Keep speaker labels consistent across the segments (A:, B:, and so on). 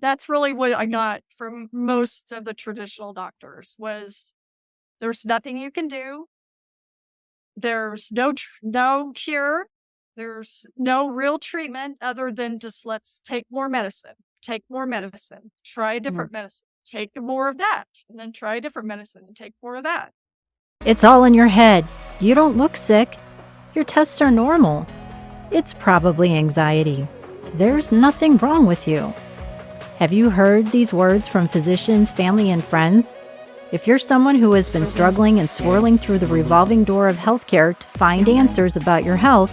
A: that's really what I got from most of the traditional doctors was there's nothing you can do. There's no cure. There's no real treatment other than just let's take more medicine, try a different medicine, take more of that, and then try a different medicine and take more of that.
B: It's all in your head. You don't look sick. Your tests are normal. It's probably anxiety. There's nothing wrong with you. Have you heard these words from physicians, family, and friends? If you're someone who has been struggling and swirling through the revolving door of healthcare to find answers about your health,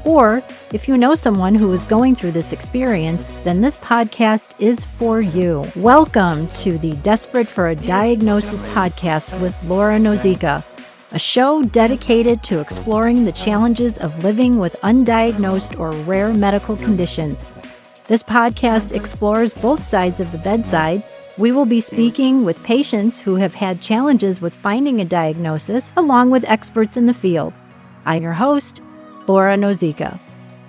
B: or if you know someone who is going through this experience, then this podcast is for you. Welcome to the Desperate for a Diagnosis podcast with Laura Nozicka, a show dedicated to exploring the challenges of living with undiagnosed or rare medical conditions. This podcast explores both sides of the bedside. We will be speaking with patients who have had challenges with finding a diagnosis, along with experts in the field. I'm your host, Laura Nozicka.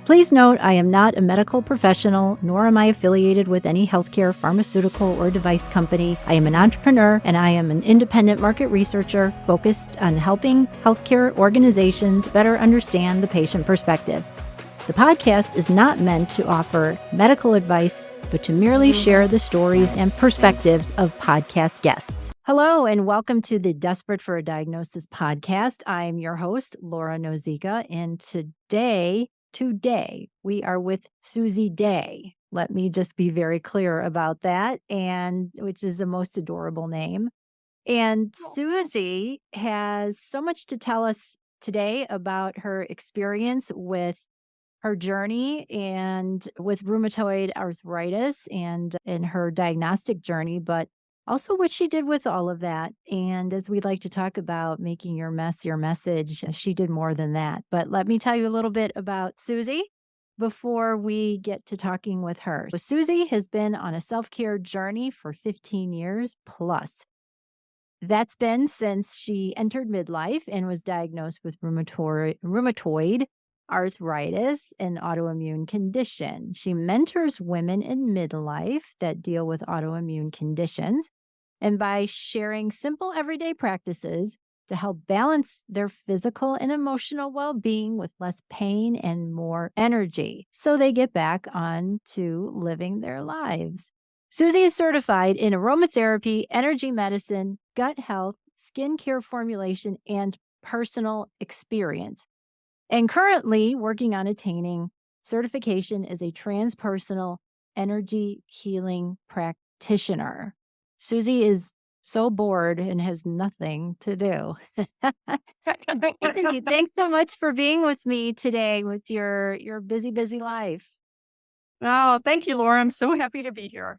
B: Please note, I am not a medical professional, nor am I affiliated with any healthcare, pharmaceutical, or device company. I am an entrepreneur, and I am an independent market researcher focused on helping healthcare organizations better understand the patient perspective. The podcast is not meant to offer medical advice, but to merely share the stories and perspectives of podcast guests. Hello, and welcome to the Desperate for a Diagnosis podcast. I'm your host, Laura Nozicka, and today, we are with Susie Day. Let me just be very clear about that, and which is the most adorable name. And Susie has so much to tell us today about her experience with her journey and with rheumatoid arthritis and in her diagnostic journey, but also what she did with all of that. And as we like to talk about making your mess your message, she did more than that. But let me tell you a little bit about Susie before we get to talking with her. So Susie has been on a self-care journey for 15 years plus. That's been since she entered midlife and was diagnosed with rheumatoid arthritis, an autoimmune condition. She mentors women in midlife that deal with autoimmune conditions, and by sharing simple everyday practices to help balance their physical and emotional well-being with less pain and more energy, so they get back on to living their lives. Susie is certified in aromatherapy, energy medicine, gut health, skincare formulation, and personal experience, and currently working on attaining certification as a transpersonal energy healing practitioner. Susie is so bored and has nothing to do. Thanks so much for being with me today with your busy life.
A: Oh, thank you, Laura. I'm so happy to be here.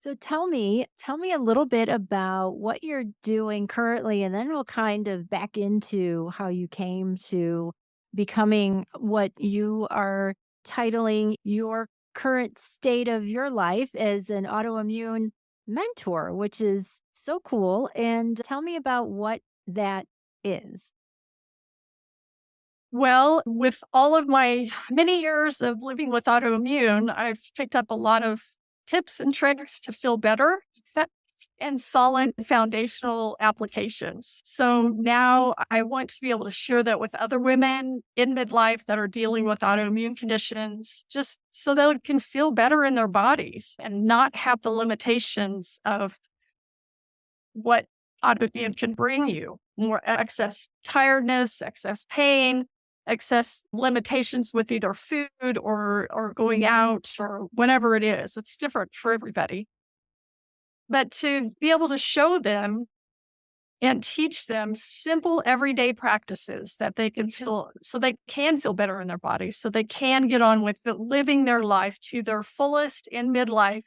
B: So tell me a little bit about what you're doing currently, and then we'll kind of back into how you came to becoming what you are titling your current state of your life as an autoimmune mentor, which is so cool. And tell me about what that is.
A: Well, with all of my many years of living with autoimmune, I've picked up a lot of tips and tricks to feel better and solid foundational applications. So now I want to be able to share that with other women in midlife that are dealing with autoimmune conditions, just so they can feel better in their bodies and not have the limitations of what autoimmune can bring you. More excess tiredness, excess pain, excess limitations with either food or going out or whatever it is. It's different for everybody. But to be able to show them and teach them simple everyday practices that they can feel, so they can feel better in their bodies, so they can get on with living their life to their fullest in midlife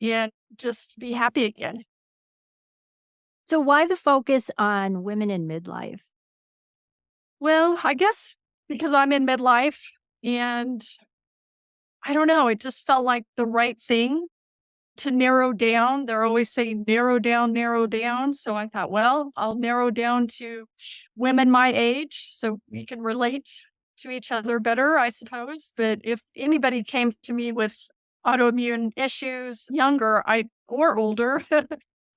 A: and just be happy again.
B: So why the focus on women in midlife?
A: Well, I guess because I'm in midlife and I don't know, it just felt like the right thing to narrow down. They're always saying narrow down, narrow down. So I thought, well, I'll narrow down to women my age so we can relate to each other better, I suppose. But if anybody came to me with autoimmune issues, younger or older,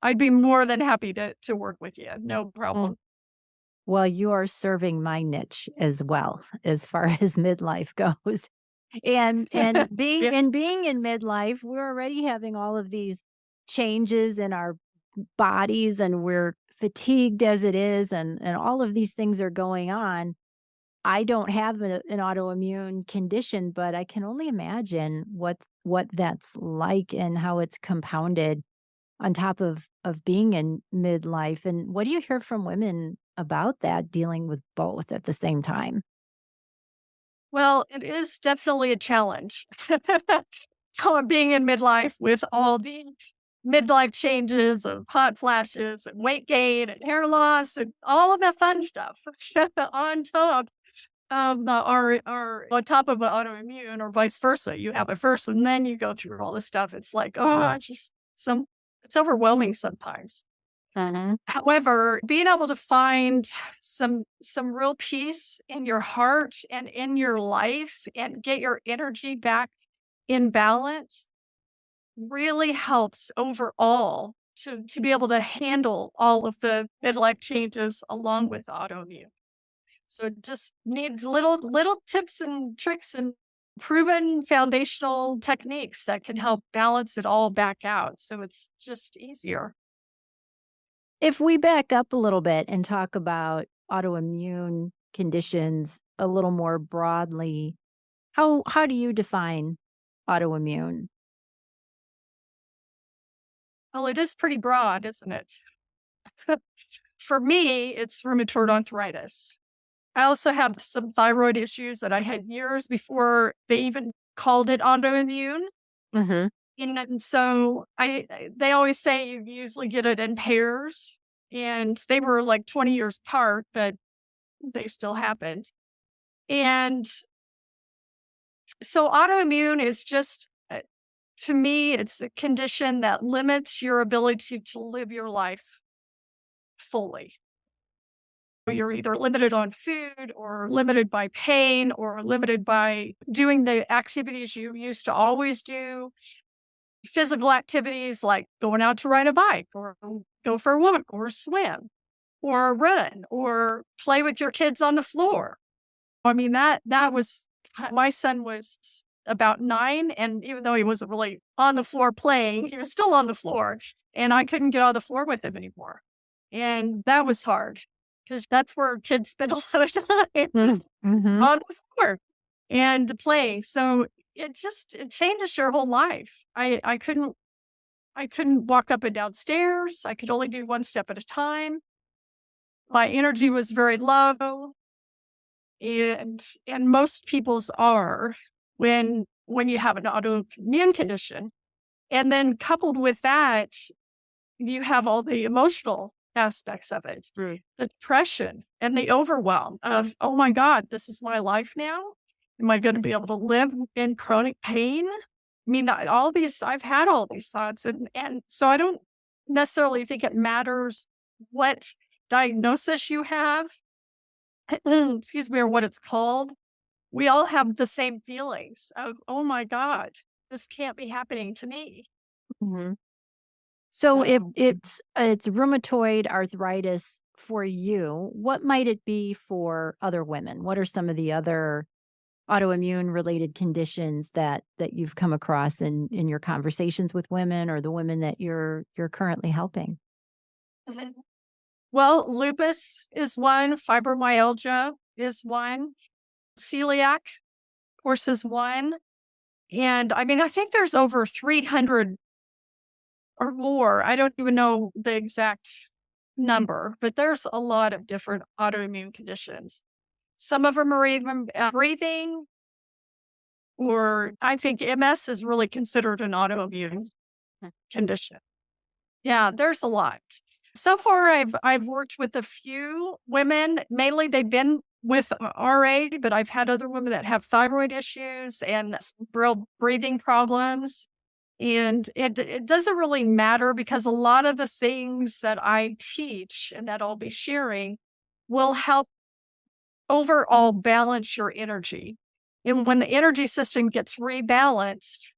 A: I'd be more than happy to work with you. No problem.
B: Well, you are serving my niche as well, as far as midlife goes. And being
A: Yeah.
B: being in midlife, we're already having all of these changes in our bodies, and we're fatigued as it is, and all of these things are going on. I don't have an autoimmune condition, but I can only imagine what that's like and how it's compounded on top of being in midlife. And what do you hear from women about that, dealing with both at the same time?
A: Well, it is definitely a challenge. Being in midlife with all the midlife changes of hot flashes and weight gain and hair loss and all of that fun stuff on top of on top of an autoimmune or vice versa. You have it first and then you go through all this stuff. It's like, oh, it's overwhelming sometimes. However, being able to find some real peace in your heart and in your life and get your energy back in balance really helps overall to be able to handle all of the midlife changes along with autoimmune. So it just needs little tips and tricks and proven foundational techniques that can help balance it all back out. So it's just easier.
B: If we back up a little bit and talk about autoimmune conditions a little more broadly, how do you define autoimmune?
A: Well, it is pretty broad, isn't it? For me, it's rheumatoid arthritis. I also have some thyroid issues that I had years before they even called it autoimmune.
B: Hmm.
A: And so they always say you usually get it in pairs, and they were like 20 years apart, but they still happened. And so autoimmune is just, to me, it's a condition that limits your ability to live your life fully. You're either limited on food or limited by pain or limited by doing the activities you used to always do. Physical activities like going out to ride a bike or go for a walk or swim or run or play with your kids on the floor. I mean, that was my son was about 9, and even though he wasn't really on the floor playing, he was still on the floor, and I couldn't get on the floor with him anymore. And that was hard because that's where kids spend a lot of time
B: Mm-hmm.
A: on the floor and playing. So it changes your whole life. I couldn't walk up and down stairs. I could only do one step at a time. My energy was very low. And most people's are when you have an autoimmune condition. And then coupled with that, you have all the emotional aspects of it,
B: Right.
A: the depression and the overwhelm of, oh my God, this is my life now. Am I going to be able to live in chronic pain? I mean, I've had all these thoughts. And so I don't necessarily think it matters what diagnosis you have, excuse me, or what it's called. We all have the same feelings of, oh my God, this can't be happening to me.
B: Hmm. So if
A: So,
B: it's rheumatoid arthritis for you, what might it be for other women? What are some of the other autoimmune related conditions that you've come across in your conversations with women or the women that you're currently helping?
A: mhm. Well, lupus is one, fibromyalgia is one, celiac, of course, is one. And I mean, I think there's over 300 or more. I don't even know the exact number, but there's a lot of different autoimmune conditions. Some of them are even breathing, or I think MS is really considered an autoimmune condition. Yeah, there's a lot. So far, I've worked with a few women. Mainly, they've been with RA, but I've had other women that have thyroid issues and real breathing problems. And it doesn't really matter because a lot of the things that I teach and that I'll be sharing will help overall balance your energy. And when the energy system gets rebalanced,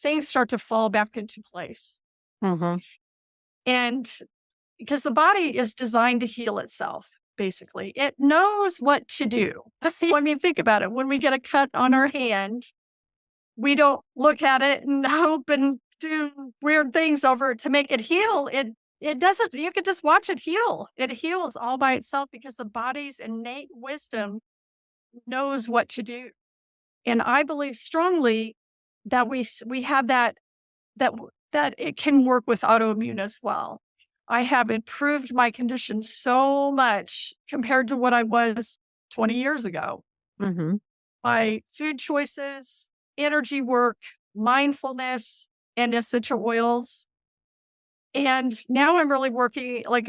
A: things start to fall back into place.
B: Mm-hmm.
A: And because the body is designed to heal itself, basically, it knows what to do. I mean, think about it. When we get a cut on our hand, we don't look at it and hope and do weird things over it to make it heal. It doesn't. You can just watch it heal. It heals all by itself because the body's innate wisdom knows what to do. And I believe strongly that we have that that it can work with autoimmune as well. I have improved my condition so much compared to what I was 20 years ago.
B: Mm-hmm.
A: My food choices, energy work, mindfulness, and essential oils. And now I'm really working, like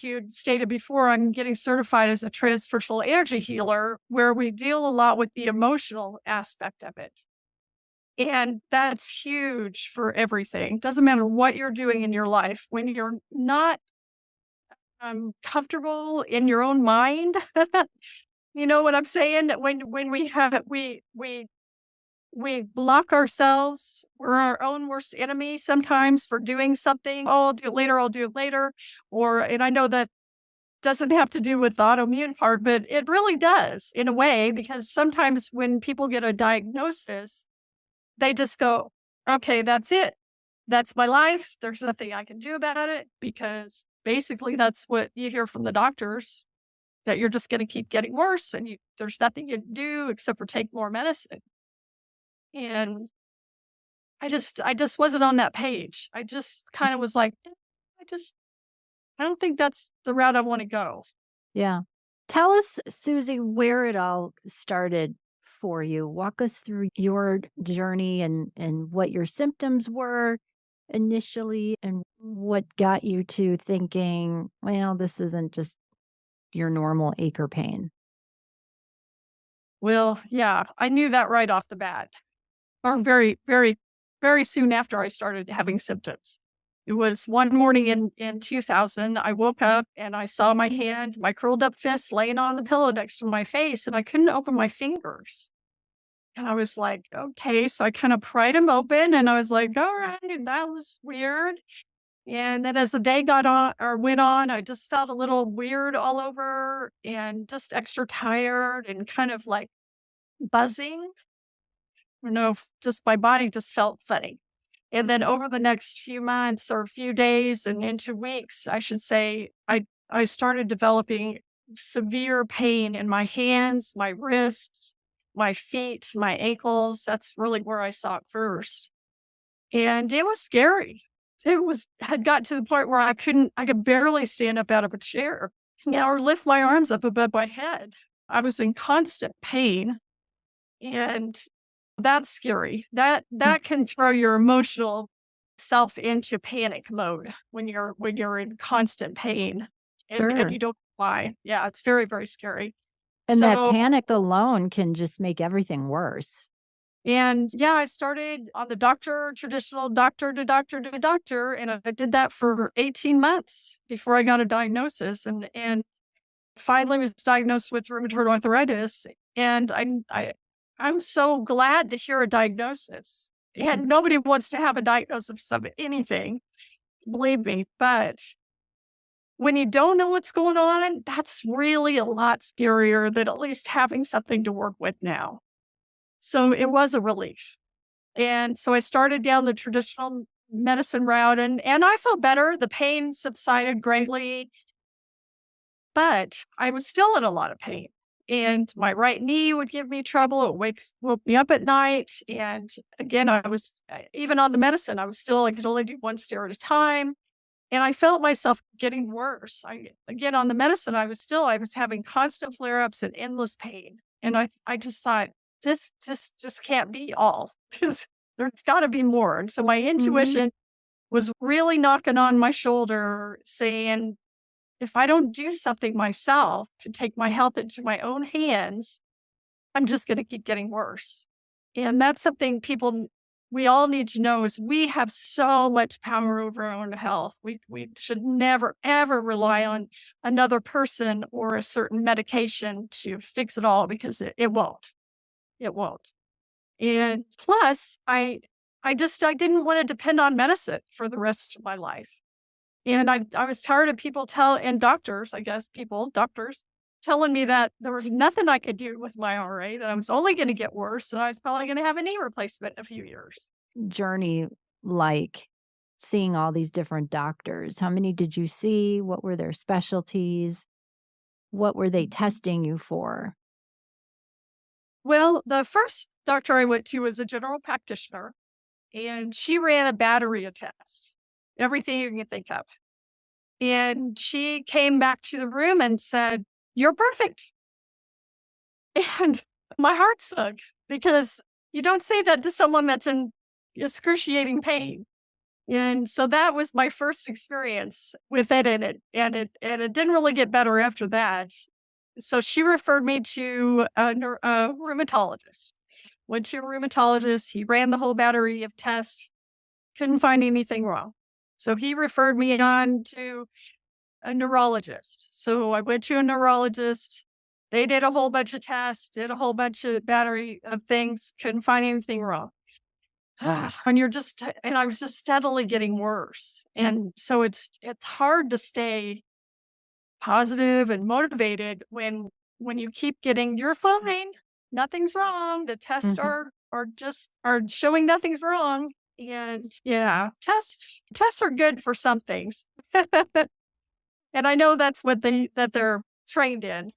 A: you stated before, I'm getting certified as a transformational energy healer, where we deal a lot with the emotional aspect of it. And that's huge for everything. Doesn't matter what you're doing in your life. When you're not comfortable in your own mind, you know what I'm saying? When we have it, we block ourselves. We're our own worst enemy sometimes for doing something. Oh, I'll do it later. I'll do it later. And I know that doesn't have to do with the autoimmune part, but it really does in a way, because sometimes when people get a diagnosis, they just go, okay, that's it. That's my life. There's nothing I can do about it, because basically that's what you hear from the doctors, that you're just going to keep getting worse and there's nothing you can do except for take more medicine. And I just wasn't on that page. I just kind of was like, I don't think that's the route I want to go.
B: Yeah. Tell us, Susie, where it all started for you. Walk us through your journey and what your symptoms were initially and what got you to thinking, well, this isn't just your normal ache or pain.
A: Well, yeah, I knew that right off the bat, or very, very, very soon after I started having symptoms. It was one morning in 2000. I woke up and I saw my hand, my curled up fist laying on the pillow next to my face, and I couldn't open my fingers. And I was like, okay. So I kind of pried them open and I was like, all right, that was weird. And then as the day got on or went on, I just felt a little weird all over and just extra tired and kind of like buzzing. You know, just my body just felt funny. And then over the next few months or a few days and into weeks, I should say, I started developing severe pain in my hands, my wrists, my feet, my ankles. That's really where I saw it first. And it was scary. Had got to the point where I could barely stand up out of a chair or lift my arms up above my head. I was in constant pain. And that's scary. That can throw your emotional self into panic mode when you're in constant pain and
B: Sure.
A: you don't know why. Yeah, it's very, very scary.
B: And that
A: So,
B: panic alone can just make everything worse.
A: and yeah, I started on the traditional doctor to doctor to doctor, and I did that for 18 months before I got a diagnosis, and finally was diagnosed with rheumatoid arthritis. And I'm so glad to hear a diagnosis. And nobody wants to have a diagnosis of anything, believe me. But when you don't know what's going on, that's really a lot scarier than at least having something to work with now. So it was a relief. And so I started down the traditional medicine route, and I felt better. The pain subsided greatly, but I was still in a lot of pain. And my right knee would give me trouble. Woke me up at night. And again, even on the medicine, I could only do one stair at a time. And I felt myself getting worse. Again, on the medicine, I was having constant flare ups and endless pain. And I just thought, this just can't be all. There's got to be more. And so my intuition was really knocking on my shoulder saying, if I don't do something myself to take my health into my own hands, I'm just going to keep getting worse. And that's something we all need to know, is we have so much power over our own health. We should never, ever rely on another person or a certain medication to fix it all, because it won't. It won't. And plus, I didn't want to depend on medicine for the rest of my life. And I was tired of doctors, doctors telling me that there was nothing I could do with my RA, that I was only going to get worse, and I was probably going to have a knee replacement in a few years.
B: Journey like seeing all these different doctors? How many did you see? What were their specialties? What were they testing you for?
A: Well, the first doctor I went to was a general practitioner, and she ran a battery of tests, everything you can think of. And she came back to the room and said, "You're perfect." And my heart sunk, because you don't say that to someone that's in excruciating pain. And so that was my first experience with it, and it didn't really get better after that. So she referred me to a rheumatologist. Went to a rheumatologist. He ran the whole battery of tests, couldn't find anything wrong. So he referred me on to a neurologist. So I went to a neurologist. They did a whole bunch of tests, did a whole bunch of battery of things, couldn't find anything wrong. And I was just steadily getting worse. And so it's hard to stay positive and motivated when you keep getting, "You're fine, nothing's wrong. The tests
B: Mhm.
A: are showing nothing's wrong." And yeah, tests are good for some things. And I know that's what they're trained in.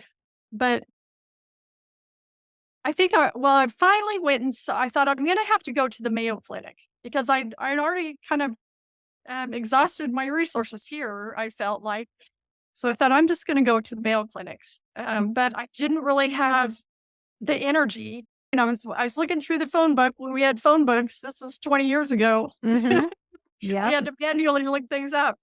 A: But I think I finally went, and I thought, I'm going to have to go to the Mayo Clinic, because I'd already kind of exhausted my resources here, I felt like. So I thought, I'm just going to go to the Mayo Clinics. But I didn't really have the energy. And I was looking through the phone book when we had phone books. This was 20 years ago.
B: Mhm.
A: We
B: Yep.
A: had to manually look things up.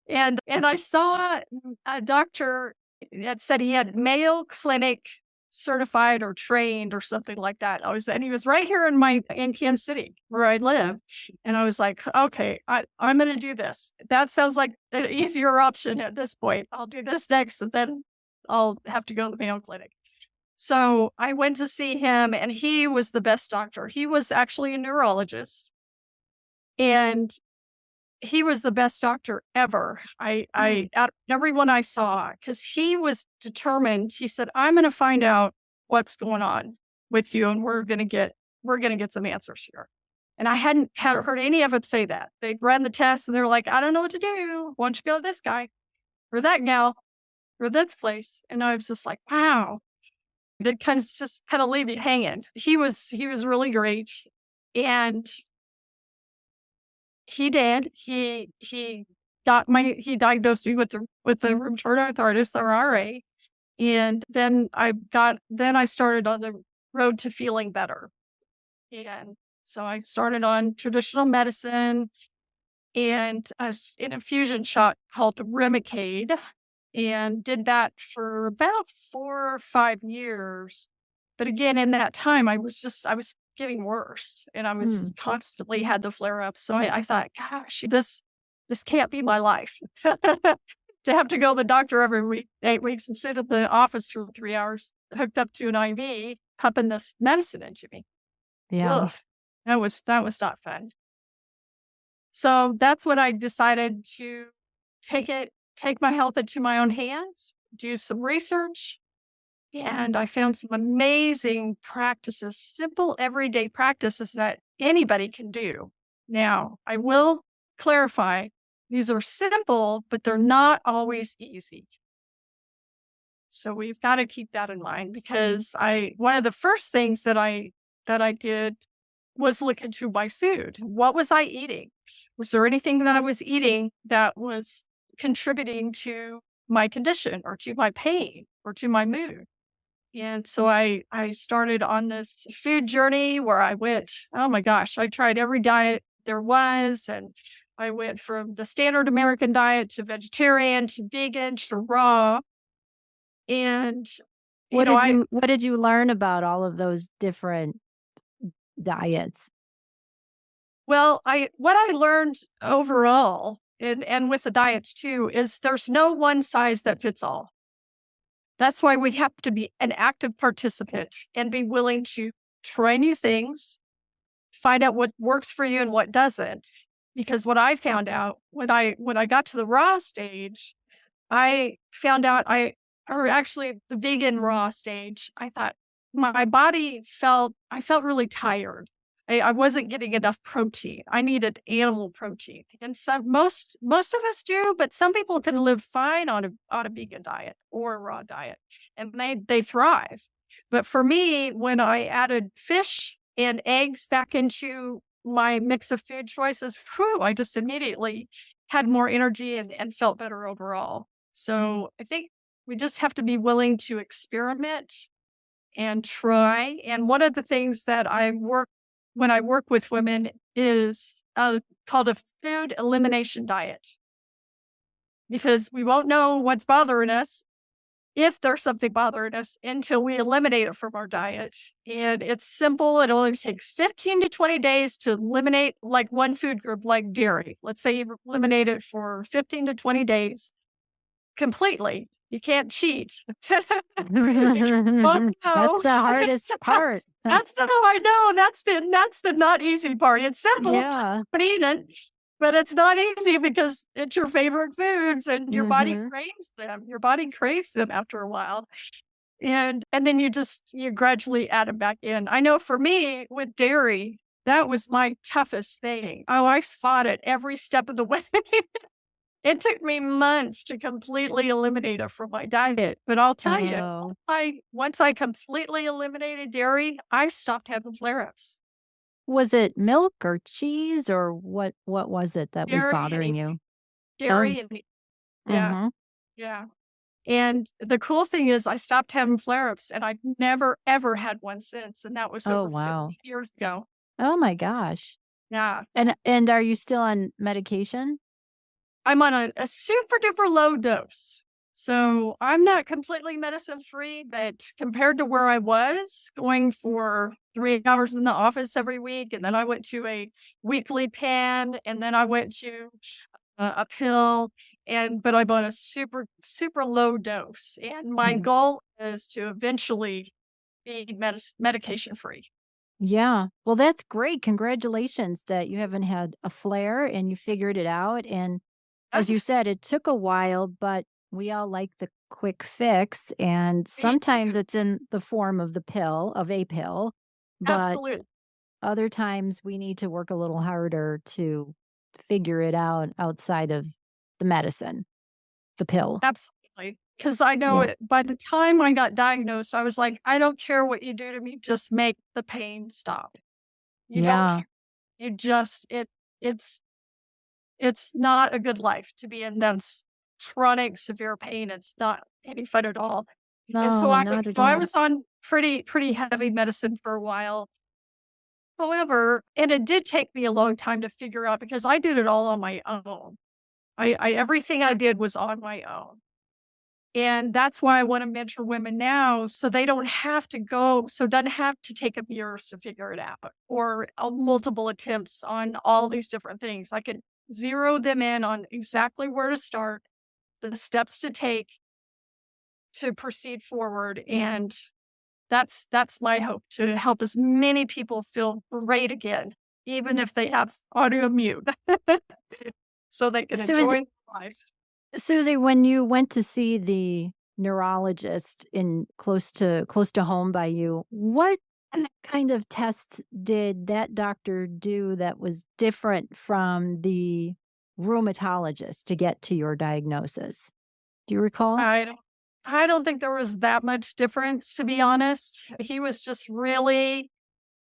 A: And I saw a doctor that said he had Mayo Clinic certified or trained or something like that. And he was right here in Kansas City where I live. And I was like, okay, I'm going to do this. That sounds like an easier option at this point. I'll do this next, and then I'll have to go to the Mayo Clinic. So I went to see him, and he was the best doctor. He was actually a neurologist, and he was the best doctor ever. Out of everyone I saw, because he was determined. He said, "I'm going to find out what's going on with you, and we're going to get some answers here." And I hadn't heard any of them say that. They ran the tests, and they were like, "I don't know what to do. Why don't you go to this guy or that gal or this place?" And I was just like, wow. That kind of leave you hanging. He was really great, and he did. He diagnosed me with the rheumatoid arthritis, or RA, and then I started on the road to feeling better. And so I started on traditional medicine and an infusion shot called Remicade, and did that for about 4 or 5 years. But again, in that time, I was getting worse, and I was
B: Mm.
A: constantly had the flare ups. So I thought, gosh, this can't be my life. To have to go to the doctor every week, 8 weeks, and sit at the office for 3 hours, hooked up to an IV, pumping this medicine into me.
B: Yeah.
A: Ugh, that was not fun. So that's when I decided to take my health into my own hands, do some research, and I found some amazing practices, simple everyday practices that anybody can do. Now, I will clarify, these are simple, but they're not always easy. So we've got to keep that in mind, because one of the first things that I did was look into my food. What was I eating? Was there anything that I was eating that was contributing to my condition, or to my pain, or to my mood? And so I started on this food journey where I went, oh my gosh, I tried every diet there was. And I went from the standard American diet to vegetarian to vegan to raw. And, you know,
B: What did you learn about all of those different diets?
A: well, what I learned overall, and with the diets too, is there's no one size that fits all. That's why we have to be an active participant and be willing to try new things, find out what works for you and what doesn't. Because what I found out when I got to the raw stage, I found out or actually the vegan raw stage, I thought my body I felt really tired. I wasn't getting enough protein. I needed animal protein. And most of us do, but some people can live fine on a vegan diet or a raw diet and they thrive. But for me, when I added fish and eggs back into my mix of food choices, I just immediately had more energy and felt better overall. So I think we just have to be willing to experiment and try. And one of the things that when I work with women is called a food elimination diet, because we won't know what's bothering us if there's something bothering us until we eliminate it from our diet. And it's simple. It only takes 15 to 20 days to eliminate like one food group like dairy. Let's say you eliminate it for 15 to 20 days completely. You can't cheat.
B: That's the hardest part.
A: I know. That's the not easy part. It's simple, just eat it, but it's not easy because it's your favorite foods and your body craves them. Your body craves them after a while. And then you gradually add them back in. I know for me with dairy, that was my toughest thing. Oh, I fought it every step of the way. It took me months to completely eliminate it from my diet. But I'll tell you, once I completely eliminated dairy, I stopped having flare-ups.
B: Was it milk or cheese or what was it that was bothering you?
A: Dairy and meat. Yeah. Yeah. And the cool thing is I stopped having flare-ups and I've never, ever had one since. And that was over 50 years ago.
B: Oh my gosh.
A: Yeah.
B: And are you still on medication?
A: I'm on a super duper low dose. So I'm not completely medicine free, but compared to where I was going for 3 hours in the office every week, and then I went to a weekly pen, and then I went to a pill, but I'm on a super, super low dose. And my goal is to eventually be medication free.
B: Yeah. Well, that's great. Congratulations that you haven't had a flare and you figured it out. And as you said, it took a while, but we all like the quick fix. And sometimes it's in the form of a pill, but
A: Absolutely.
B: other times we need to work a little harder to figure it out outside of the medicine, the pill.
A: Absolutely. Because I know by the time I got diagnosed, I was like, I don't care what you do to me, just make the pain stop. You don't care. You just, it's not a good life to be in that chronic, severe pain. It's not any fun at all. And so I was on pretty heavy medicine for a while. However, and it did take me a long time to figure out because I did it all on my own. Everything I did was on my own. And that's why I want to mentor women now so they don't have to doesn't have to take up years to figure it out or multiple attempts on all these different things. I can zero them in on exactly where to start, the steps to take to proceed forward. And that's my hope, to help as many people feel great again, even if they have autoimmune, so they can enjoy their lives.
B: Susie, when you went to see the neurologist close to home by you, what kind of tests did that doctor do that was different from the rheumatologist to get to your diagnosis? Do you recall?
A: I don't think there was that much difference, to be honest. He was just really,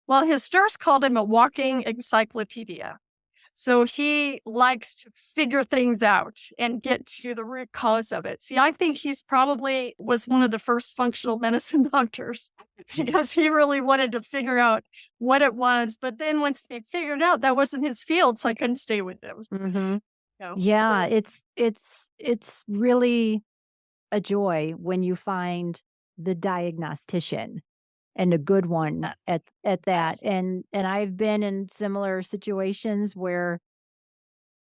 A: his nurse called him a walking encyclopedia. So he likes to figure things out and get to the root cause of it. See, I think he's probably was one of the first functional medicine doctors because he really wanted to figure out what it was. But then once he figured out that wasn't his field, so I couldn't stay with him.
B: Yeah, it's really a joy when you find the diagnostician and a good one at that. And I've been in similar situations where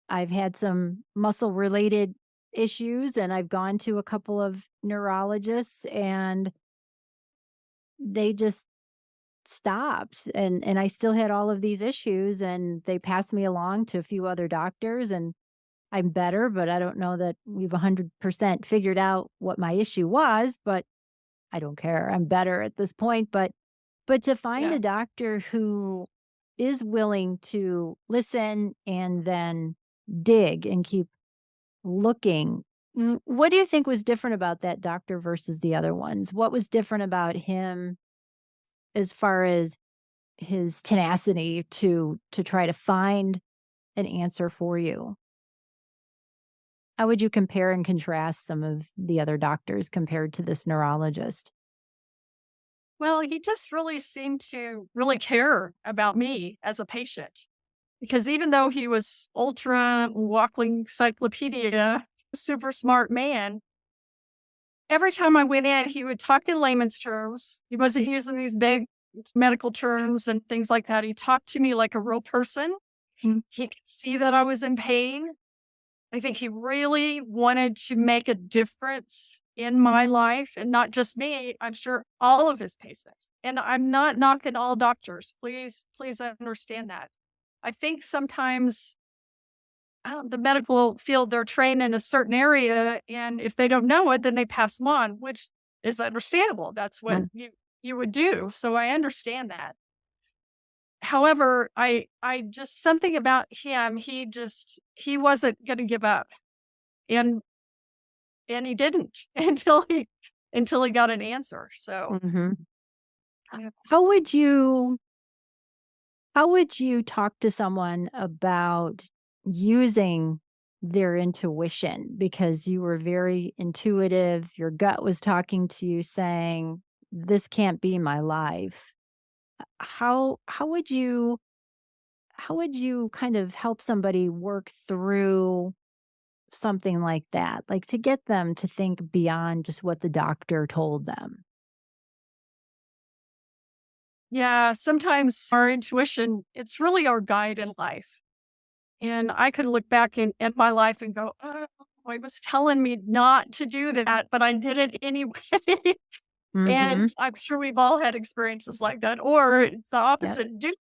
B: I've had some muscle related issues and I've gone to a couple of neurologists and they just stopped, and I still had all of these issues, and they passed me along to a few other doctors, and I'm better, but I don't know that we've 100% figured out what my issue was, but I don't care. I'm better at this point, but to find
A: Yeah.
B: a doctor who is willing to listen and then dig and keep looking. What do you think was different about that doctor versus the other ones? What was different about him as far as his tenacity to try to find an answer for you? How would you compare and contrast some of the other doctors compared to this neurologist?
A: Well, he just really seemed to really care about me as a patient because even though he was ultra walking encyclopedia, super smart man, every time I went in, he would talk in layman's terms. He wasn't using these big medical terms and things like that. He talked to me like a real person. He could see that I was in pain. I think he really wanted to make a difference in my life and not just me. I'm sure all of his patients. And I'm not knocking all doctors. Please understand that. I think sometimes the medical field, they're trained in a certain area. And if they don't know it, then they pass them on, which is understandable. That's what you would do. So I understand that. However, I just something about him, he wasn't going to give up. And he didn't until he got an answer, so
B: Mhm.
A: yeah.
B: How would you how would you talk to someone about using their intuition? Because you were very intuitive, your gut was talking to you saying, "This can't be my life." How would you kind of help somebody work through something like that? Like, to get them to think beyond just what the doctor told them?
A: Yeah, sometimes our intuition, it's really our guide in life, and I could look back at my life and go, "Oh, it was telling me not to do that, but I did it anyway." And
B: Mhm.
A: I'm sure we've all had experiences like that, or it's the
B: Yep.
A: opposite, do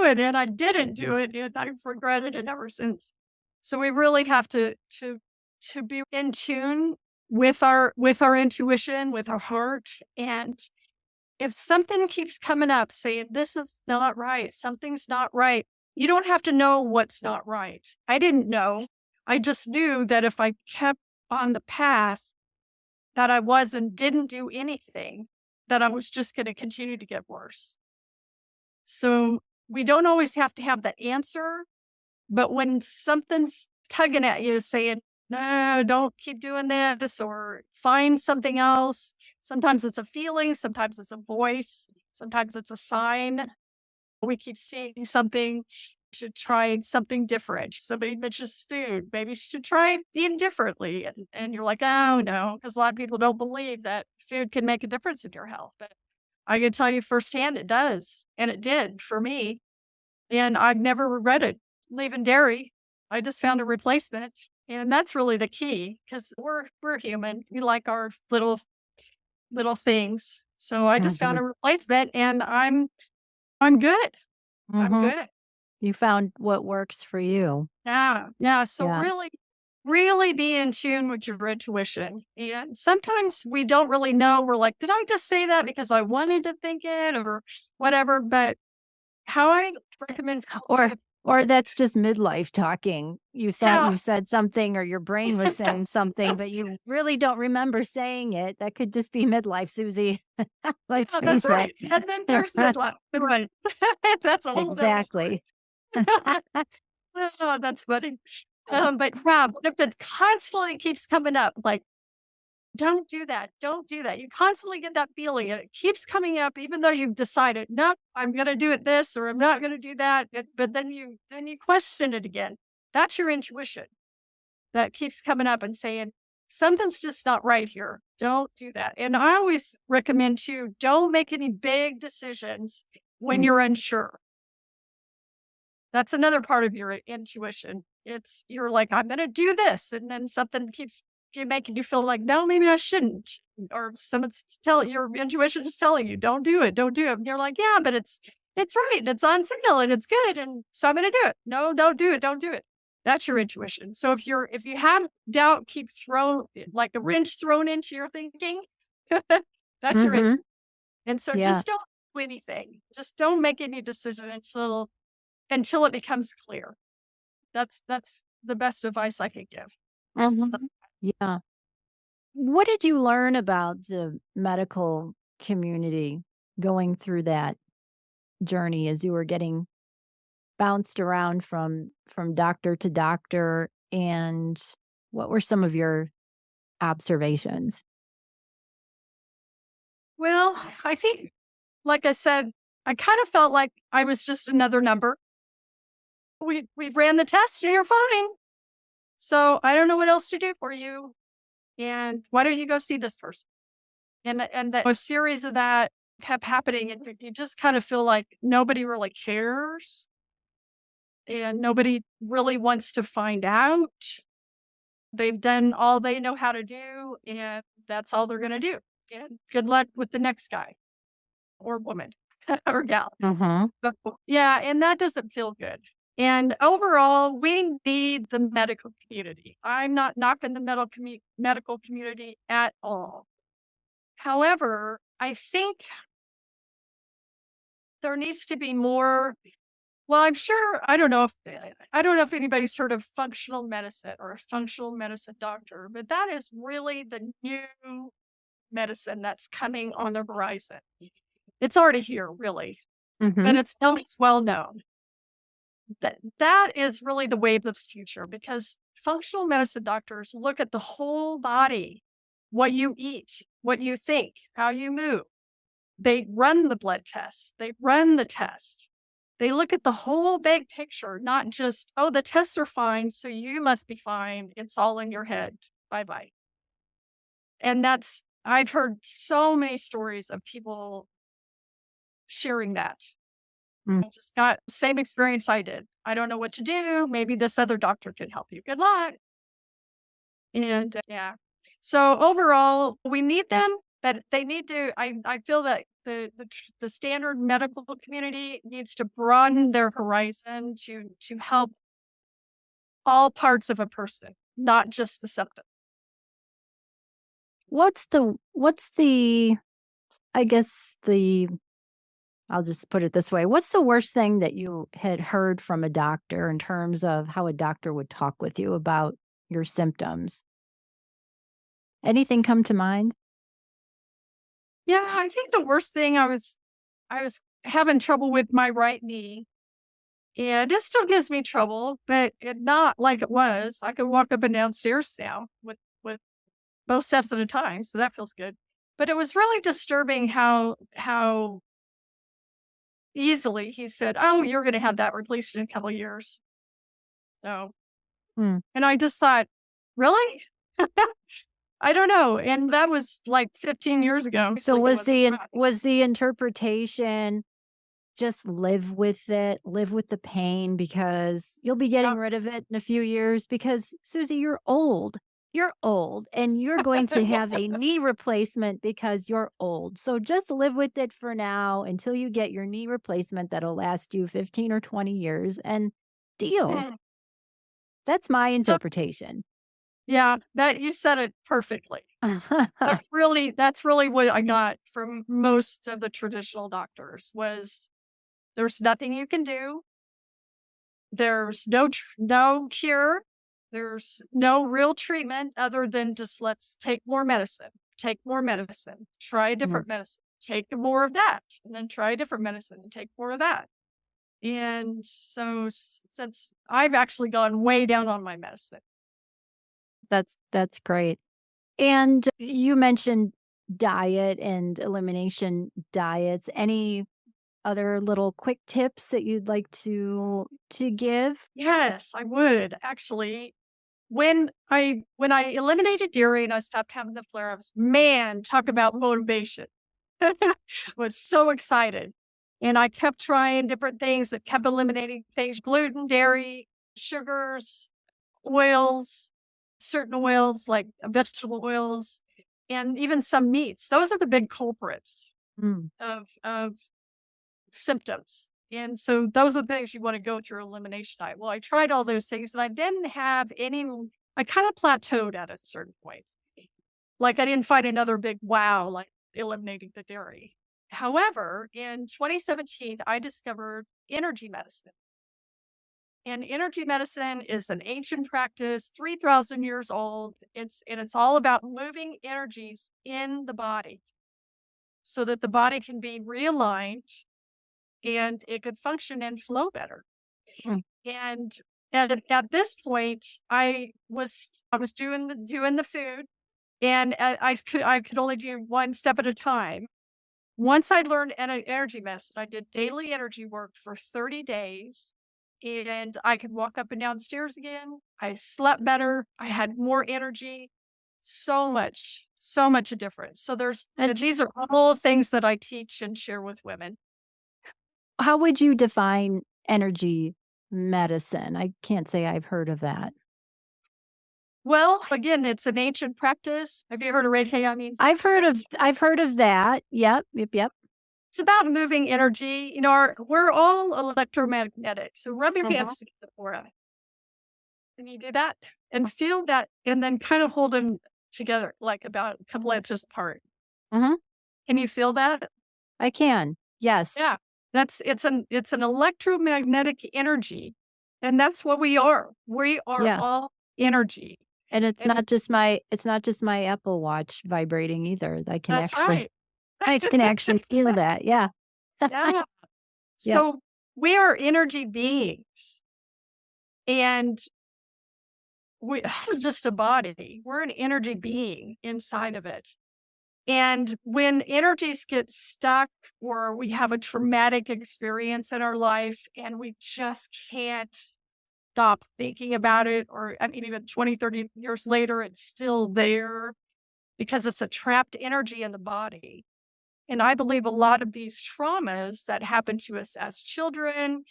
A: it," and I didn't do it, and I've regretted it ever since. So we really have to be in tune with our intuition, with our heart, and if something keeps coming up saying, "This is not right, something's not right," you don't have to know what's not right. I didn't know. I just knew that if I kept on the path that I was and didn't do anything, that I was just gonna continue to get worse. So, we don't always have to have the answer, but when something's tugging at you saying, "No, don't keep doing this," or "Find something else." Sometimes it's a feeling, sometimes it's a voice, sometimes it's a sign. We keep seeing something, should try something different. Somebody mentions food, maybe you should try eating differently. And you're like, "Oh, no," because a lot of people don't believe that food can make a difference in your health. But I can tell you firsthand it does. And it did for me. And I've never regretted leaving dairy. I just found a replacement. And that's really the key because we're human. We like our little things. So I just found
B: Mhm.
A: a replacement and I'm good. I'm
B: Mhm.
A: good.
B: You found what works for you.
A: Yeah. Yeah. So
B: Yeah.
A: really be in tune with your intuition. And sometimes we don't really know. We're like, did I just say that because I wanted to think it or whatever? But how I recommend
B: Or or that's just midlife talking. You thought
A: yeah,
B: you said something or your brain was saying something, but you really don't remember saying it. That could just be midlife, Susie. Let's
A: yeah, that's
B: face it.
A: right. And then there's midlife. Right. That's a whole other story.
B: Exactly.
A: Oh, that's funny. But Rob, if it constantly keeps coming up, like, don't do that. Don't do that. You constantly get that feeling and it keeps coming up, even though you've decided, no, I'm going to do it this or I'm not going to do that. But then you question it again. That's your intuition that keeps coming up and saying, something's just not right here. Don't do that. And I always recommend too, don't make any big decisions when
B: Mm.
A: you're unsure. That's another part of your intuition. It's you're like, I'm gonna do this, and then something keeps making you feel like, no, maybe I shouldn't. Or your intuition is telling you, don't do it, don't do it. And you're like, yeah, but it's right. It's on signal and it's good. And so I'm going to do it. No, don't do it. Don't do it. That's your intuition. So if you have doubt, keep like a wrench thrown into your thinking, that's your intuition. And so just don't do anything. Just don't make any decision until it becomes clear. That's the best advice I could give.
B: Yeah. What did you learn about the medical community going through that journey as you were getting bounced around from doctor to doctor? And what were some of your observations?
A: Well, I think, like I said, I kind of felt like I was just another number. We ran the test and you're fine. So I don't know what else to do for you. And why don't you go see this person? And a series of that kept happening. And you just kind of feel like nobody really cares. And nobody really wants to find out. They've done all they know how to do. And that's all they're going to do. And good luck with the next guy or woman or gal. Yeah. And that doesn't feel good. And overall, we need the medical community. I'm not knocking the medical community at all. However, I think there needs to be more. Well, I'm sure, I don't know if anybody's heard of functional medicine or a functional medicine doctor, but that is really the new medicine that's coming on the horizon. It's already here, really, but it's well known. That is really the wave of the future, because functional medicine doctors look at the whole body, what you eat, what you think, how you move. They run the blood tests. They run the test. They look at the whole big picture, not just, oh, the tests are fine, so you must be fine. It's all in your head. Bye-bye. And I've heard so many stories of people sharing that. I just got the same experience I did. I don't know what to do. Maybe this other doctor can help you. Good luck. And yeah. So overall, we need them, but they need to, I feel that the standard medical community needs to broaden their horizon to help all parts of a person, not just the symptom.
B: What's the, I guess I'll just put it this way. What's the worst thing that you had heard from a doctor in terms of how a doctor would talk with you about your symptoms? Anything come to mind?
A: Yeah, I think the worst thing, I was having trouble with my right knee. And it still gives me trouble, but it not like it was. I can walk up and down stairs now with both steps at a time, so that feels good. But it was really disturbing how easily he said, "Oh, you're going to have that replaced in a couple of years." So, and I just thought, really? I don't know. And that was like 15 years ago.
B: So was the interpretation just live with it, live with the pain, because you'll be getting rid of it in a few years, because Susie, you're old. You're old and you're going to have a knee replacement because you're old. So just live with it for now until you get your knee replacement that'll last you 15 or 20 years and deal. That's my interpretation.
A: Yeah, that you said it perfectly. That's really what I got from most of the traditional doctors was there's nothing you can do. There's no cure. There's no real treatment other than just let's take more medicine, try a different medicine, take more of that, and then try a different medicine and take more of that. And so since I've actually gone way down on my medicine.
B: That's great. And you mentioned diet and elimination diets. Any other little quick tips that you'd like to give?
A: Yes, I would actually. When I eliminated dairy and I stopped having the flare-ups, man, talk about motivation. Was so excited. And I kept trying different things that kept eliminating things, gluten, dairy, sugars, oils. certain oils like vegetable oils and even some meats. Those are the big culprits
B: Mm.
A: of symptoms. And so those are the things you want to go through elimination diet. Well, I tried all those things and I didn't have any, I kind of plateaued at a certain point. Like I didn't find another big wow, like eliminating the dairy. However, in 2017, I discovered energy medicine. And energy medicine is an ancient practice, 3,000 years old. It's all about moving energies in the body so that the body can be realigned and it could function and flow better.
B: Mm.
A: And at this point, I was doing the food, and I could only do one step at a time. Once I learned energy medicine, I did daily energy work for 30 days, and I could walk up and down stairs again. I slept better. I had more energy. So much a difference. So and these are all things that I teach and share with women.
B: How would you define energy medicine? I can't say I've heard of that.
A: Well, again, it's an ancient practice. Have you heard of Reiki? I mean,
B: I've heard of that. Yep.
A: it's about moving energy. You know, we're all electromagnetic. So rub your hands together for it. And you do that and feel that, and then kind of hold them together, like about a couple inches apart.
B: Mhm.
A: Can you feel that?
B: I can. Yes.
A: Yeah. It's an electromagnetic energy. And that's what we are. We are
B: Yeah.
A: all energy.
B: And it's
A: And
B: not just my Apple Watch vibrating either. I can
A: that's
B: actually
A: right.
B: I can actually feel that. Yeah.
A: Yeah.
B: Yep.
A: So we are energy beings. And this is just a body. We're an energy being inside of it. And when energies get stuck or we have a traumatic experience in our life and we just can't stop thinking about it, or I mean, even 20, 30 years later, it's still there because it's a trapped energy in the body. And I believe a lot of these traumas that happen to us as children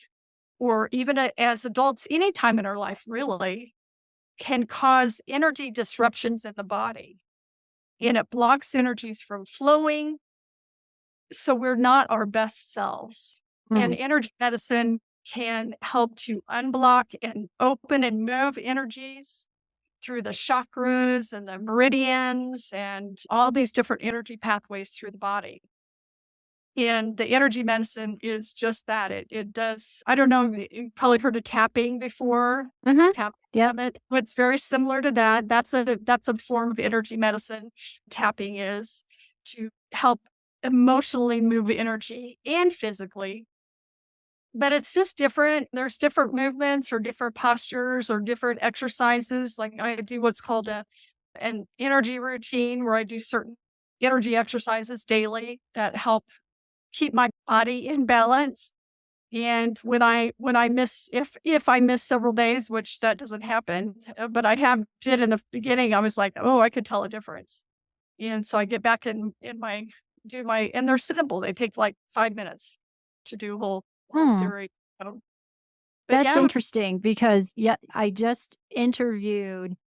A: or even as adults, anytime in our life, really, can cause energy disruptions in the body. And it blocks energies from flowing. So we're not our best selves. And
B: Mm.
A: energy medicine can help to unblock and open and move energies through the chakras and the meridians and all these different energy pathways through the body. And the energy medicine is just that. It does, I don't know, you've probably heard of tapping before.
B: Mhm.
A: Tap,
B: Yep.
A: it's very similar to that. That's a form of energy medicine. Tapping is to help emotionally move energy and physically. But it's just different. There's different movements or different postures or different exercises. Like I do what's called an energy routine where I do certain energy exercises daily that help keep my body in balance. And when I miss, if I miss several days, which that doesn't happen, but did in the beginning, I was like, oh, I could tell a difference. And so I get back and they're simple. They take like 5 minutes to do a whole
B: Hmm.
A: series. But
B: That's
A: yeah,
B: interesting because I just interviewed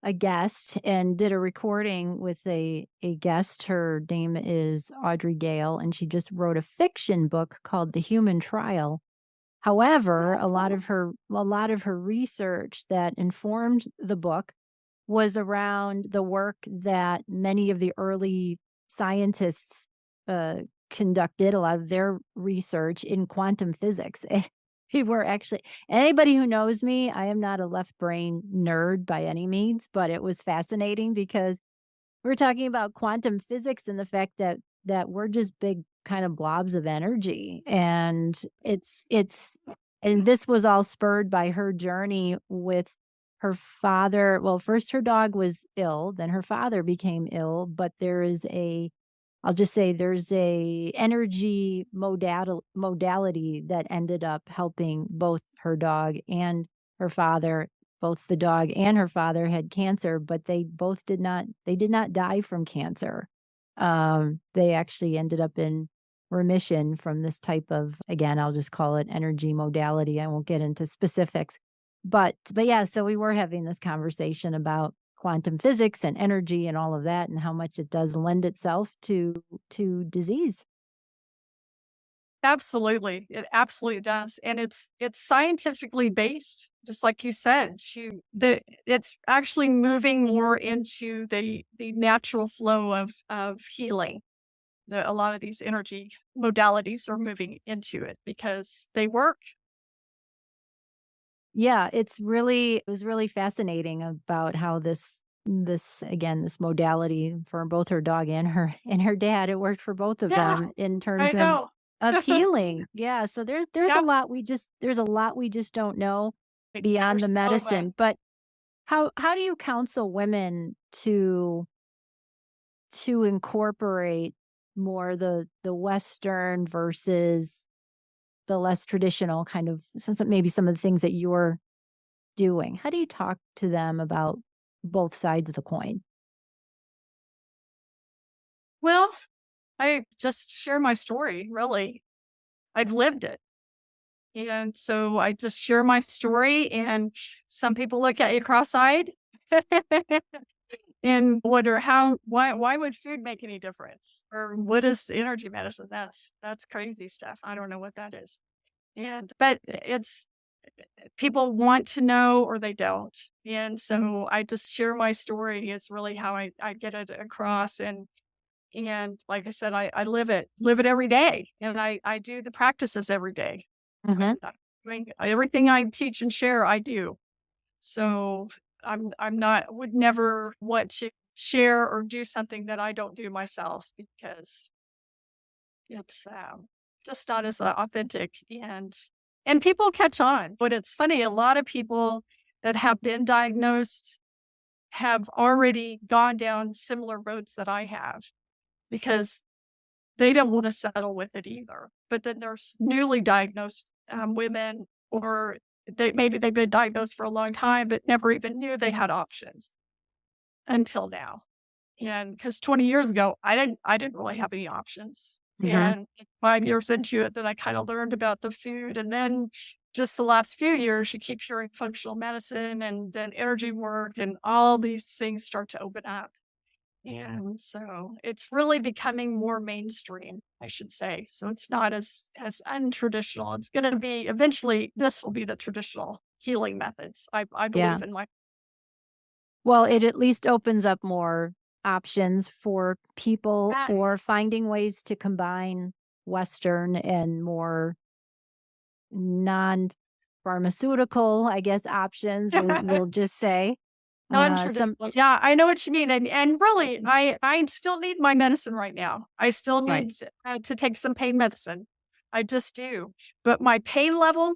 B: a guest and did a recording with a guest. Her name is Audrey Gale, and she just wrote a fiction book called The Human Trial. However, a lot of her research that informed the book was around the work that many of the early scientists conducted, a lot of their research in quantum physics. We were actually, anybody who knows me, I am not a left brain nerd by any means, but it was fascinating because we're talking about quantum physics and the fact that we're just big kind of blobs of energy. And and this was all spurred by her journey with her father. Well, first her dog was ill, then her father became ill, but I'll just say there's a energy modality that ended up helping both her dog and her father. Both the dog and her father had cancer, but they did not die from cancer. They actually ended up in remission from this type of, again, I'll just call it energy modality. I won't get into specifics. But yeah, so we were having this conversation about quantum physics and energy and all of that, and how much it does lend itself to disease.
A: Absolutely. It absolutely does. And it's scientifically based, just like you said. It's actually moving more into the natural flow of healing. A lot of these energy modalities are moving into it because they work.
B: Yeah, it was really fascinating about how this modality for both her dog and her dad, it worked for both of
A: Yeah,
B: them in
A: I
B: terms
A: know.
B: of healing. Yeah, so there's a
A: Yep.
B: lot there's a lot we just don't know beyond
A: There's
B: the
A: so much.
B: medicine. But how do you counsel women to incorporate more the Western versus the less traditional kind of maybe some of the things that you're doing? How do you talk to them about both sides of the coin?
A: Well, I just share my story, really. I've lived it. And so I just share my story, and some people look at you cross-eyed and wonder why would food make any difference? Or what is energy medicine? That's crazy stuff. I don't know what that is. But it's people want to know or they don't. And so I just share my story. It's really how I get it across. And like I said, I live it every day. And I do the practices every day.
B: Mhm.
A: I'm doing everything I teach and share, I do. So I'm not would never want to share or do something that I don't do myself because it's just not as authentic and people catch on. But it's funny, a lot of people that have been diagnosed have already gone down similar roads that I have because they don't want to settle with it either. But then there's newly diagnosed women, or maybe they've been diagnosed for a long time, but never even knew they had options until now. And because 20 years ago, I didn't really have any options.
B: Mhm.
A: And 5 years into it, then I kind of learned about the food. And then just the last few years, you keep hearing functional medicine and then energy work, and all these things start to open up. And so it's really becoming more mainstream, I should say. So it's not as untraditional. It's going to be eventually. This will be the traditional healing methods. I
B: Yeah.
A: believe in my
B: Well, it at least opens up more options for people,
A: that.
B: or finding ways to combine Western and more non-pharmaceutical, I guess, options, we'll just say. Some
A: Non-traditional. Yeah, I know what you mean. And really, I still need my medicine right now. I still
B: Right.
A: need to take some pain medicine. I just do. But my pain level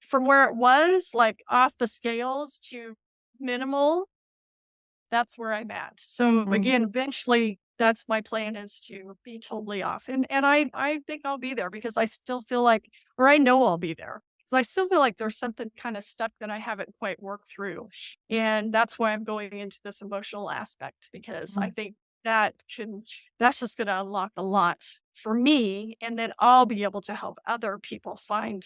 A: from where it was, like off the scales to minimal, that's where I'm at. So
B: Mm.
A: again, eventually that's my plan is to be totally off. And I think I'll be there because I still feel like, or I know I'll be there. Because I still feel like there's something kind of stuck that I haven't quite worked through. And that's why I'm going into this emotional aspect because I
B: Mm.
A: think that's just gonna unlock a lot for me. And then I'll be able to help other people find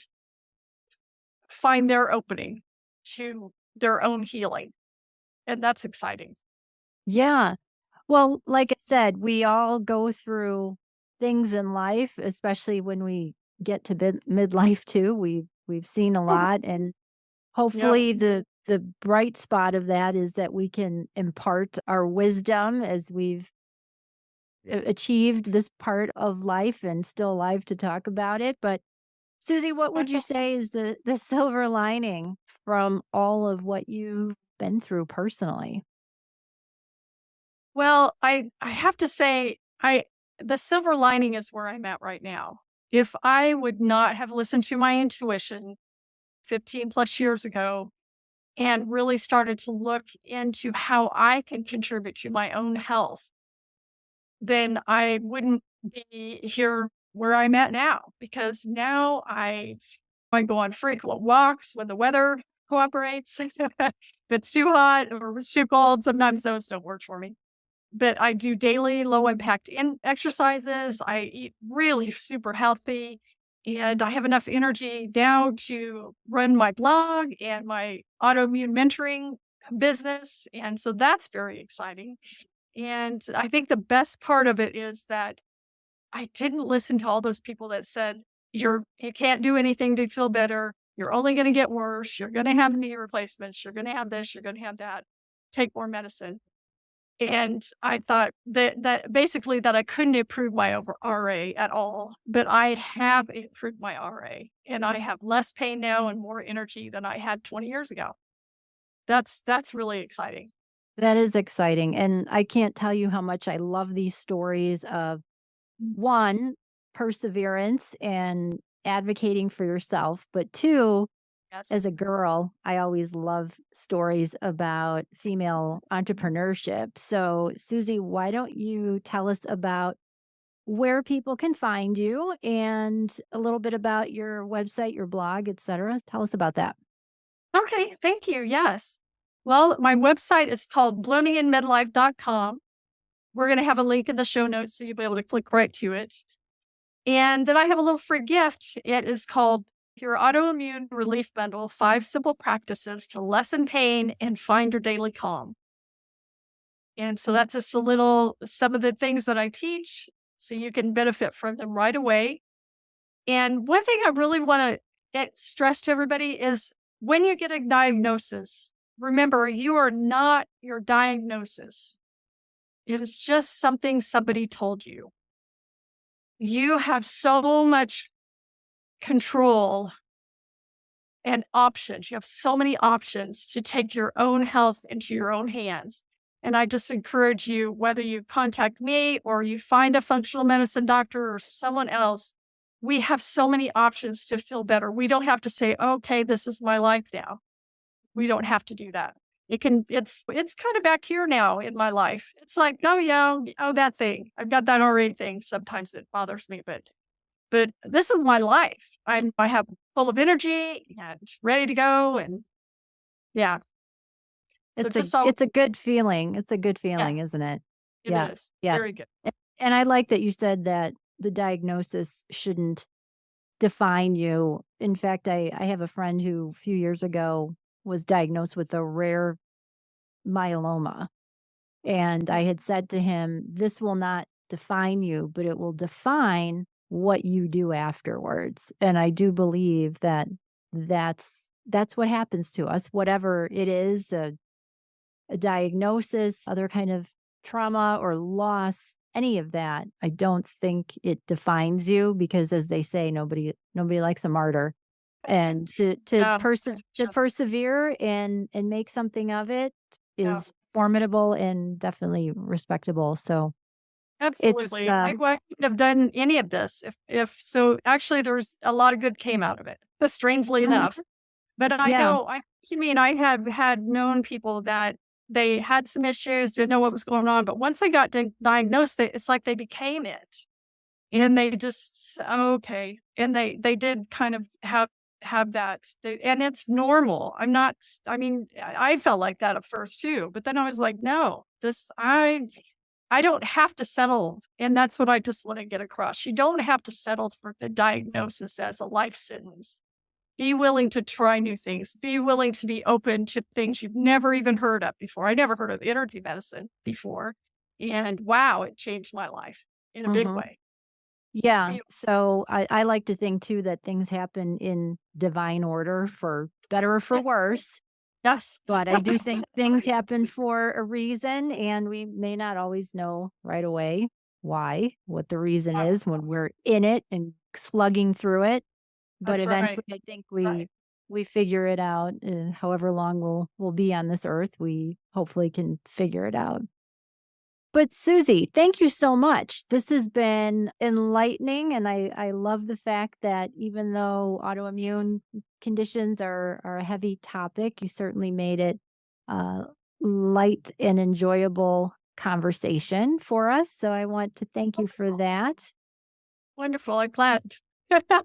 A: their opening to their own healing. And that's exciting.
B: Yeah. Well, like I said, we all go through things in life, especially when we get to midlife too. We've seen a lot, and
A: Yep.
B: hopefully the bright spot of that is that we can impart our wisdom as we've achieved this part of life and still alive to talk about it. But Susie, what would you say is the silver lining from all of what you've been through personally?
A: Well, I have to say, I the silver lining is where I'm at right now. If I would not have listened to my intuition 15 plus years ago and really started to look into how I can contribute to my own health, then I wouldn't be here where I'm at now because now I go on frequent walks when the weather cooperates. If it's too hot or if it's too cold, sometimes those don't work for me. But I do daily low impact exercises. I eat really super healthy, and I have enough energy now to run my blog and my autoimmune mentoring business. And so that's very exciting. And I think the best part of it is that I didn't listen to all those people that said, you can't do anything to feel better. You're only going to get worse. You're going to have knee replacements. You're going to have this. You're going to have that. Take more medicine. And I thought that basically that I couldn't improve my RA at all, but I have improved my RA, and I have less pain now and more energy than I had 20 years ago. That's really exciting.
B: That is exciting. And I can't tell you how much I love these stories of one, perseverance and advocating for yourself, but two,
A: Yes.
B: as a girl, I always love stories about female entrepreneurship. So, Susie, why don't you tell us about where people can find you and a little bit about your website, your blog, etc. Tell us about that.
A: Okay, thank you. Yes. Well, my website is called bloominginmidlife.com. We're going to have a link in the show notes so you'll be able to click right to it. And then I have a little free gift. It is called Your Autoimmune Relief Bundle, 5 Simple Practices to Lessen Pain and Find Your Daily Calm. And so that's just some of the things that I teach so you can benefit from them right away. And one thing I really want to stress to everybody is when you get a diagnosis, remember, you are not your diagnosis. It is just something somebody told you. You have so much control and options. You have so many options to take your own health into your own hands. And I just encourage you, whether you contact me or you find a functional medicine doctor or someone else, we have so many options to feel better. We don't have to say, okay, this is my life now. We don't have to do that. It's kind of back here now in my life. It's like, oh yeah, oh, that thing. I've got that already thing. Sometimes it bothers me, but this is my life. I have full of energy and ready to go. And yeah. So
B: It's a good feeling. It's a good feeling,
A: yeah,
B: isn't it?
A: it
B: Yeah.
A: is
B: Yeah.
A: very good.
B: And I like that you said that the diagnosis shouldn't define you. In fact, I have a friend who a few years ago was diagnosed with a rare myeloma. And I had said to him, this will not define you, but it will define what you do afterwards. And I do believe that that's what happens to us, whatever it is, a diagnosis, other kind of trauma or loss, any of that. I don't think it defines you because, as they say, nobody likes a martyr. And to
A: Yeah,
B: persevere and make something of it
A: yeah,
B: is formidable and definitely respectable. So it's
A: absolutely. I couldn't have done any of this if so. Actually, there's a lot of good came out of it, strangely enough. But I
B: yeah,
A: know, you mean I had known people that they had some issues, didn't know what was going on, but once they got diagnosed, it's like they became it, and they just okay, and they did kind of have that, and it's normal. I'm not. I mean, I felt like that at first too, but then I was like, no, I don't have to settle, and that's what I just want to get across. You don't have to settle for the diagnosis as a life sentence. Be willing to try new things. Be willing to be open to things you've never even heard of before. I never heard of energy medicine before. And wow, it changed my life in a big
B: mhm.
A: way.
B: Yeah. So I like to think too that things happen in divine order for better or for worse.
A: Yes.
B: But I do think things happen for a reason, and we may not always know right away what the reason is when we're in it and slugging through it. But
A: That's right.
B: eventually, I think we figure it out. However long we'll be on this earth, we hopefully can figure it out. But Susie, thank you so much. This has been enlightening, and I love the fact that even though autoimmune conditions are a heavy topic, you certainly made it light and enjoyable conversation for us. So I want to thank you for that.
A: Wonderful. I'm glad.
B: Yeah,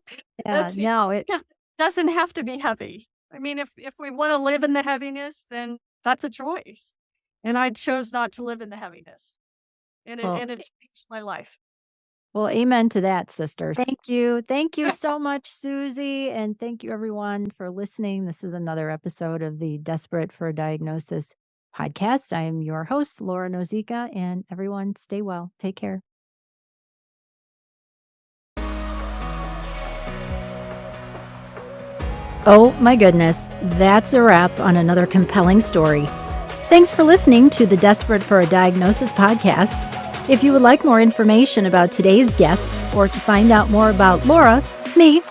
A: That's
B: no, it
A: yeah, doesn't have to be heavy. I mean, if we want to live in the heaviness, then that's a choice. And I chose not to live in the heaviness. And
B: well,
A: it changed my life.
B: Well, amen to that, sister. Thank you. Thank you so much, Susie. And thank you, everyone, for listening. This is another episode of the Desperate for a Diagnosis podcast. I am your host, Laura Nozicka, and everyone stay well. Take care. Oh my goodness, that's a wrap on another compelling story. Thanks for listening to the Desperate for a Diagnosis podcast. If you would like more information about today's guests or to find out more about Laura, me,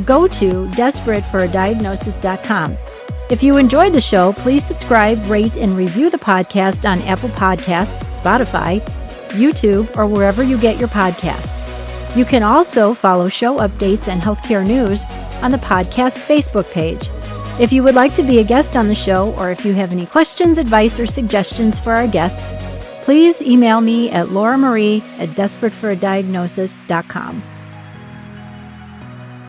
B: go to desperateforadiagnosis.com. If you enjoyed the show, please subscribe, rate, and review the podcast on Apple Podcasts, Spotify, YouTube, or wherever you get your podcasts. You can also follow show updates and healthcare news on the podcast's Facebook page. If you would like to be a guest on the show, or if you have any questions, advice, or suggestions for our guests, please email me at lauramarie@desperateforadiagnosis.com.